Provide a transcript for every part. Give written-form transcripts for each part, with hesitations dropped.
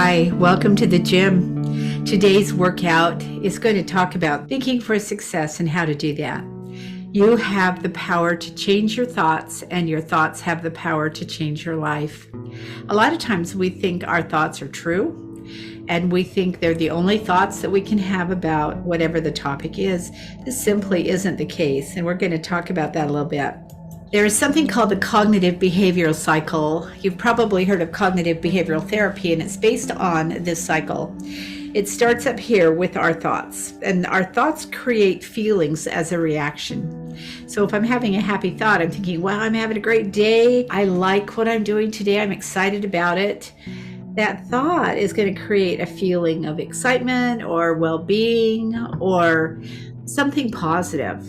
Hi, welcome to the gym. Today's workout is going to talk about thinking for success and how to do that. You have the power to change your thoughts, and your thoughts have the power to change your life. A lot of times we think our thoughts are true, and we think they're the only thoughts that we can have about whatever the topic is. This simply isn't the case, and we're going to talk about that a little bit. There is something called the cognitive behavioral cycle. You've probably heard of cognitive behavioral therapy, and it's based on this cycle. It starts up here with our thoughts, and our thoughts create feelings as a reaction. So if I'm having a happy thought, I'm thinking, wow, I'm having a great day. I like what I'm doing today. I'm excited about it. That thought is going to create a feeling of excitement or well-being or something positive.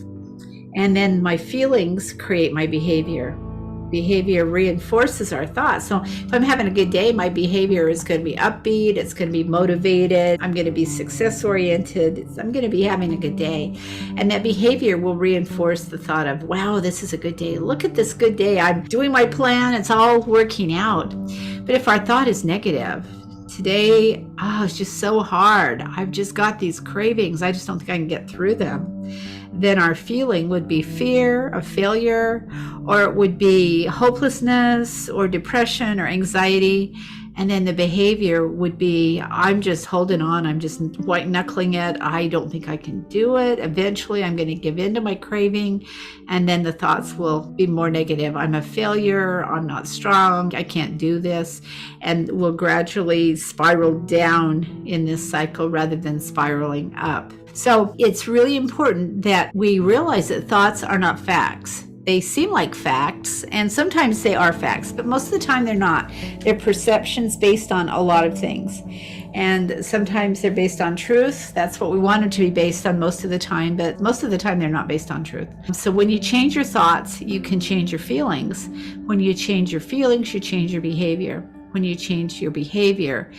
And then my feelings create my behavior. Behavior reinforces our thoughts. So if I'm having a good day, my behavior is going to be upbeat. It's going to be motivated. I'm going to be success-oriented. I'm going to be having a good day. And that behavior will reinforce the thought of, wow, this is a good day. Look at this good day. I'm doing my plan. It's all working out. But if our thought is negative, today, it's just so hard. I've just got these cravings. I just don't think I can get through them. Then our feeling would be fear of failure, or it would be hopelessness or depression or anxiety. And then the behavior would be, I'm just holding on. I'm just white knuckling it. I don't think I can do it. Eventually, I'm going to give in to my craving. And then the thoughts will be more negative. I'm a failure. I'm not strong. I can't do this. And we'll gradually spiral down in this cycle rather than spiraling up. So it's really important that we realize that thoughts are not facts. They seem like facts, and sometimes they are facts, but most of the time they're not. They're perceptions based on a lot of things. And sometimes they're based on truth. That's what we want them to be based on most of the time, but most of the time they're not based on truth. So when you change your thoughts, you can change your feelings. When you change your feelings, you change your behavior. When you change your behavior,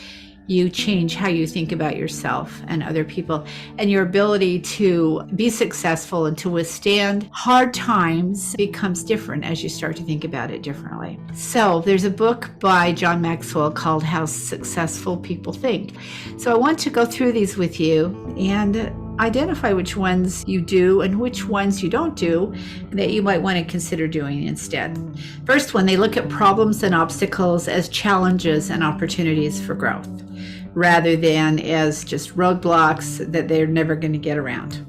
you change how you think about yourself and other people, and your ability to be successful and to withstand hard times becomes different as you start to think about it differently. So there's a book by John Maxwell called How Successful People Think. So I want to go through these with you and identify which ones you do and which ones you don't do that you might want to consider doing instead. First one, they look at problems and obstacles as challenges and opportunities for growth, rather than as just roadblocks that they're never going to get around.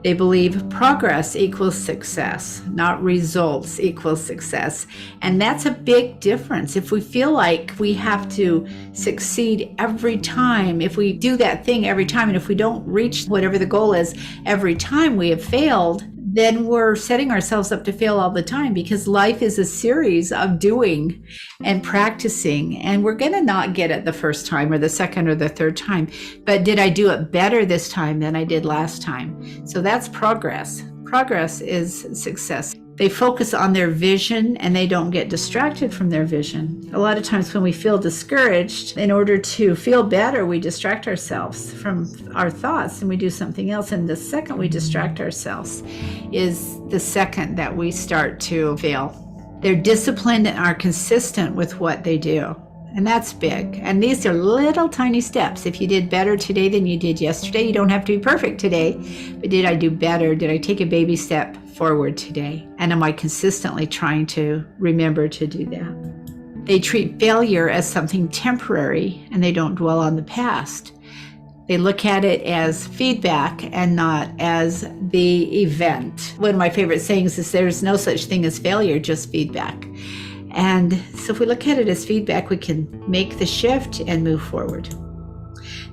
They believe progress equals success, not results equals success. And that's a big difference. If we feel like we have to succeed every time, if we do that thing every time, and if we don't reach whatever the goal is every time we have failed, then we're setting ourselves up to fail all the time, because life is a series of doing and practicing, and we're going to not get it the first time or the second or the third time. But did I do it better this time than I did last time? So that's progress. Progress is success. They focus on their vision and they don't get distracted from their vision. A lot of times when we feel discouraged, in order to feel better, we distract ourselves from our thoughts and we do something else. And the second we distract ourselves is the second that we start to fail. They're disciplined and are consistent with what they do. And that's big. And these are little tiny steps. If you did better today than you did yesterday, you don't have to be perfect today. But did I do better? Did I take a baby step forward today? And am I consistently trying to remember to do that? They treat failure as something temporary, and they don't dwell on the past. They look at it as feedback and not as the event. One of my favorite sayings is there's no such thing as failure, just feedback. And so if we look at it as feedback, we can make the shift and move forward.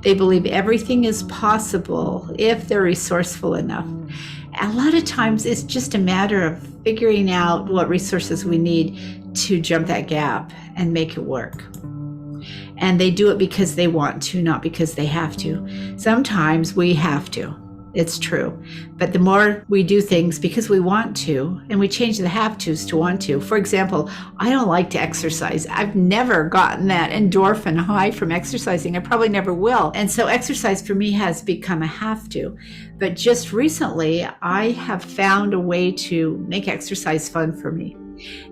They believe everything is possible if they're resourceful enough. A lot of times it's just a matter of figuring out what resources we need to jump that gap and make it work. And they do it because they want to, not because they have to. Sometimes we have to. It's true. But the more we do things because we want to, and we change the have tos to want to. For example, I don't like to exercise. I've never gotten that endorphin high from exercising. I probably never will. And so exercise for me has become a have to. But just recently, I have found a way to make exercise fun for me.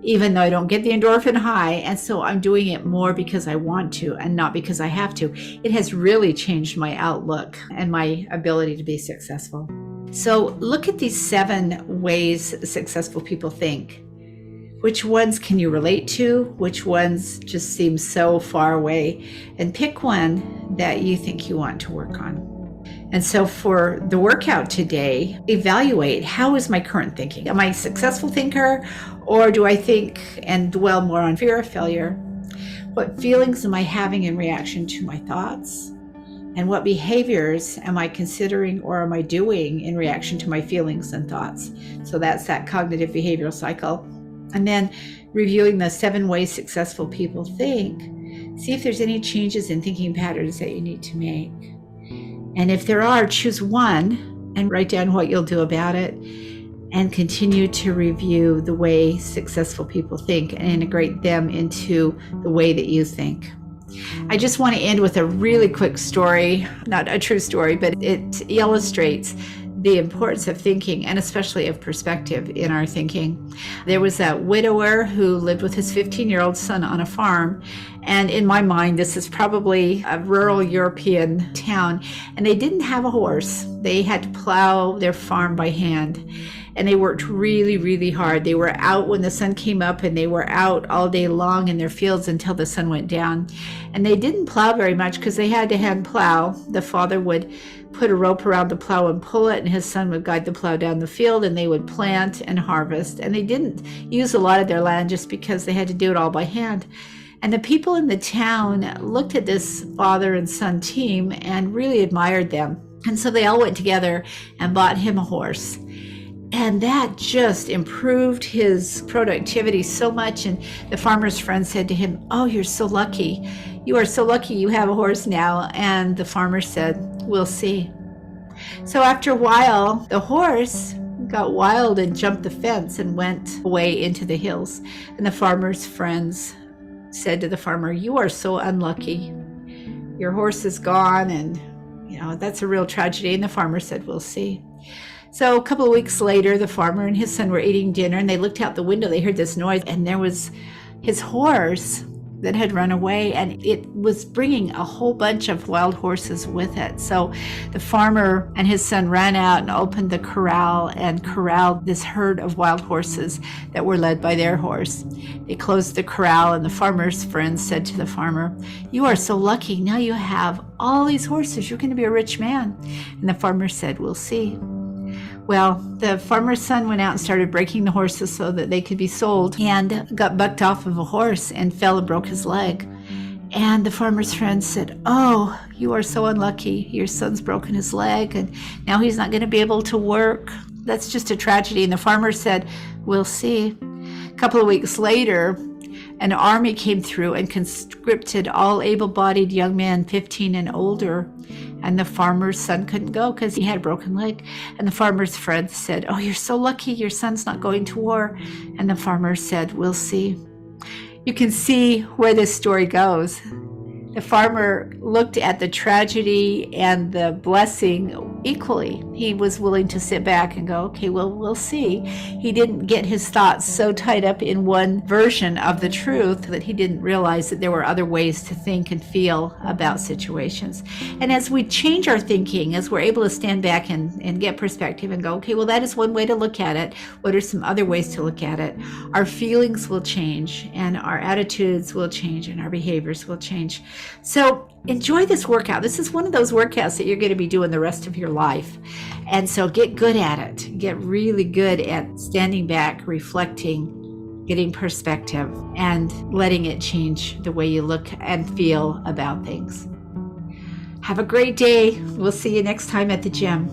even though I don't get the endorphin high. And so I'm doing it more because I want to and not because I have to. It has really changed my outlook and my ability to be successful. So look at these 7 ways successful people think. Which ones can you relate to? Which ones just seem so far away? And pick one that you think you want to work on. And so for the workout today, evaluate, how is my current thinking? Am I a successful thinker, or do I think and dwell more on fear of failure? What feelings am I having in reaction to my thoughts? And what behaviors am I considering or am I doing in reaction to my feelings and thoughts? So that's that cognitive behavioral cycle. And then reviewing the 7 ways successful people think, see if there's any changes in thinking patterns that you need to make. And if there are, choose one and write down what you'll do about it, and continue to review the way successful people think and integrate them into the way that you think. I just want to end with a really quick story, not a true story, but it illustrates the importance of thinking, and especially of perspective in our thinking. There was a widower who lived with his 15-year-old son on a farm. And in my mind, this is probably a rural European town. And they didn't have a horse. They had to plow their farm by hand. And they worked really, really hard. They were out when the sun came up, and they were out all day long in their fields until the sun went down. And they didn't plow very much because they had to hand plow. The father would put a rope around the plow and pull it, and his son would guide the plow down the field, and they would plant and harvest. And they didn't use a lot of their land just because they had to do it all by hand. And the people in the town looked at this father and son team and really admired them. And so they all went together and bought him a horse. And that just improved his productivity so much. And the farmer's friend said to him, "Oh, you're so lucky. You are so lucky you have a horse now." And the farmer said, "We'll see." So after a while, the horse got wild and jumped the fence and went away into the hills. And the farmer's friends said to the farmer, "You are so unlucky. Your horse is gone, and that's a real tragedy." And the farmer said, "We'll see." So a couple of weeks later, the farmer and his son were eating dinner, and they looked out the window. They heard this noise, and there was his horse that had run away, and it was bringing a whole bunch of wild horses with it. So the farmer and his son ran out and opened the corral and corralled this herd of wild horses that were led by their horse. They closed the corral, and the farmer's friends said to the farmer, "You are so lucky. Now you have all these horses. You're going to be a rich man." And the farmer said, "We'll see." Well, the farmer's son went out and started breaking the horses so that they could be sold, and got bucked off of a horse and fell and broke his leg. And the farmer's friend said, "Oh, you are so unlucky. Your son's broken his leg, and now he's not going to be able to work. That's just a tragedy." And the farmer said, "We'll see." A couple of weeks later, an army came through and conscripted all able-bodied young men 15 and older. And the farmer's son couldn't go because he had a broken leg. And the farmer's friend said, "Oh, you're so lucky. Your son's not going to war." And the farmer said, "We'll see." You can see where this story goes. The farmer looked at the tragedy and the blessing equally. He was willing to sit back and go, "Okay, well, we'll see." He didn't get his thoughts so tied up in one version of the truth that he didn't realize that there were other ways to think and feel about situations. And as we change our thinking, as we're able to stand back and get perspective and go, "Okay, well, that is one way to look at it. What are some other ways to look at it?" Our feelings will change, and our attitudes will change, and our behaviors will change. So enjoy this workout. This is one of those workouts that you're going to be doing the rest of your life. And so get good at it. Get really good at standing back, reflecting, getting perspective, and letting it change the way you look and feel about things. Have a great day. We'll see you next time at the gym.